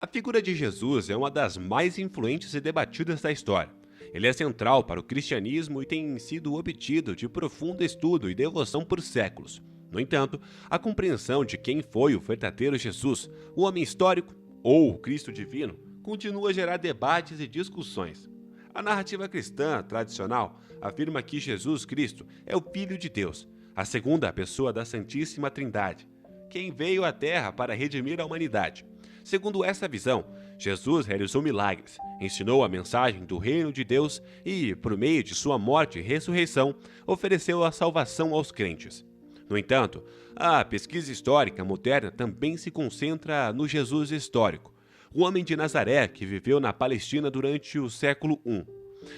A figura de Jesus é uma das mais influentes e debatidas da história. Ele é central para o cristianismo e tem sido obtido de profundo estudo e devoção por séculos. No entanto, a compreensão de quem foi o verdadeiro Jesus, o homem histórico ou o Cristo divino, continua a gerar debates e discussões. A narrativa cristã tradicional afirma que Jesus Cristo é o Filho de Deus, a segunda pessoa da Santíssima Trindade, quem veio à Terra para redimir a humanidade. Segundo essa visão, Jesus realizou milagres, ensinou a mensagem do reino de Deus e, por meio de sua morte e ressurreição, ofereceu a salvação aos crentes. No entanto, a pesquisa histórica moderna também se concentra no Jesus histórico, o homem de Nazaré que viveu na Palestina durante o século I.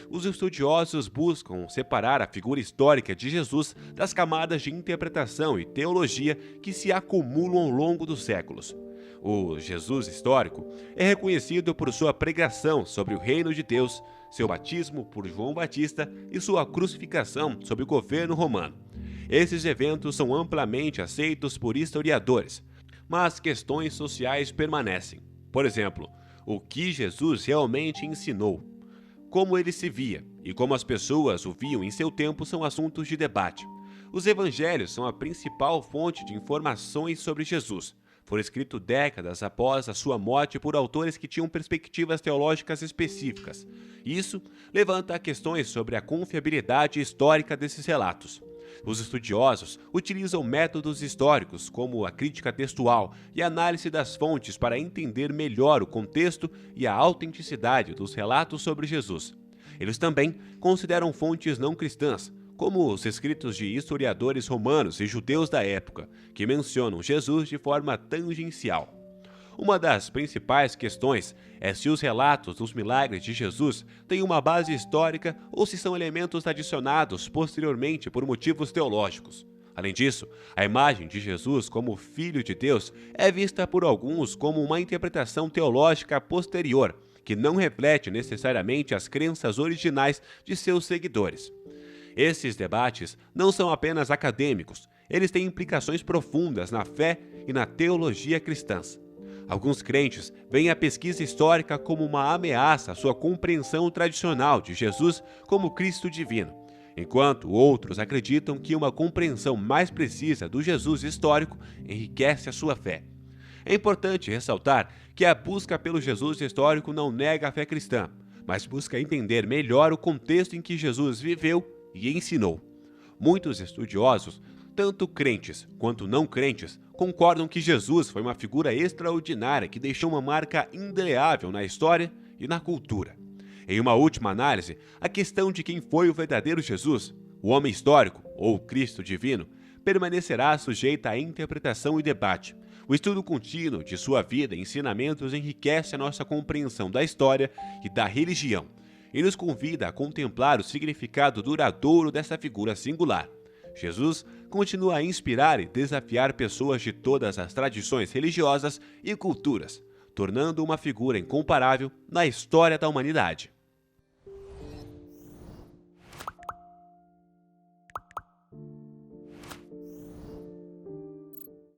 Os estudiosos buscam separar a figura histórica de Jesus das camadas de interpretação e teologia que se acumulam ao longo dos séculos. O Jesus histórico é reconhecido por sua pregação sobre o reino de Deus, seu batismo por João Batista e sua crucificação sob o governo romano. Esses eventos são amplamente aceitos por historiadores, mas questões sociais permanecem. Por exemplo, o que Jesus realmente ensinou, como ele se via e como as pessoas o viam em seu tempo são assuntos de debate. Os evangelhos são a principal fonte de informações sobre Jesus. Foram escritos décadas após a sua morte por autores que tinham perspectivas teológicas específicas. Isso levanta questões sobre a confiabilidade histórica desses relatos. Os estudiosos utilizam métodos históricos, como a crítica textual e a análise das fontes, para entender melhor o contexto e a autenticidade dos relatos sobre Jesus. Eles também consideram fontes não cristãs, como os escritos de historiadores romanos e judeus da época, que mencionam Jesus de forma tangencial. Uma das principais questões é se os relatos dos milagres de Jesus têm uma base histórica ou se são elementos adicionados posteriormente por motivos teológicos. Além disso, a imagem de Jesus como Filho de Deus é vista por alguns como uma interpretação teológica posterior, que não reflete necessariamente as crenças originais de seus seguidores. Esses debates não são apenas acadêmicos, eles têm implicações profundas na fé e na teologia cristãs. Alguns crentes veem a pesquisa histórica como uma ameaça à sua compreensão tradicional de Jesus como Cristo divino, enquanto outros acreditam que uma compreensão mais precisa do Jesus histórico enriquece a sua fé. É importante ressaltar que a busca pelo Jesus histórico não nega a fé cristã, mas busca entender melhor o contexto em que Jesus viveu e ensinou. Muitos estudiosos, tanto crentes quanto não crentes, concordam que Jesus foi uma figura extraordinária que deixou uma marca indeleável na história e na cultura. Em uma última análise, a questão de quem foi o verdadeiro Jesus, o homem histórico ou Cristo divino, permanecerá sujeita à interpretação e debate. O estudo contínuo de sua vida e ensinamentos enriquece a nossa compreensão da história e da religião e nos convida a contemplar o significado duradouro dessa figura singular. Jesus continua a inspirar e desafiar pessoas de todas as tradições religiosas e culturas, tornando uma figura incomparável na história da humanidade.